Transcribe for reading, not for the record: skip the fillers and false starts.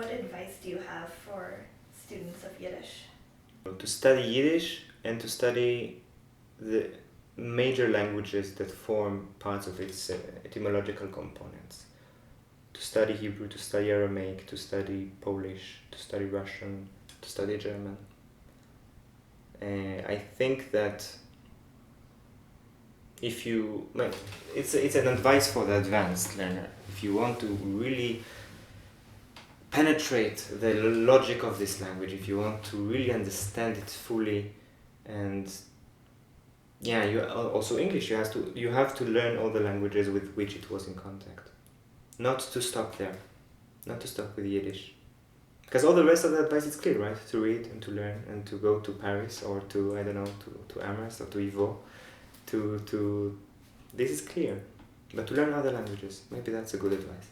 What advice do you have for students of Yiddish? To study Yiddish and to study the major languages that form parts of its etymological components. To study Hebrew, to study Aramaic, to study Polish, to study Russian, to study German. I think that if you, it's an advice for the advanced learner. If you want to really penetrate the logic of this language, if you want to really understand it fully, and yeah, you also English. You have to learn all the languages with which it was in contact. Not to stop there, not to stop with Yiddish, because all the rest of the advice is clear, right? To read and to learn and to go to Paris or to I don't know to Amherst or to Ivo, to this is clear, but to learn other languages, maybe that's a good advice.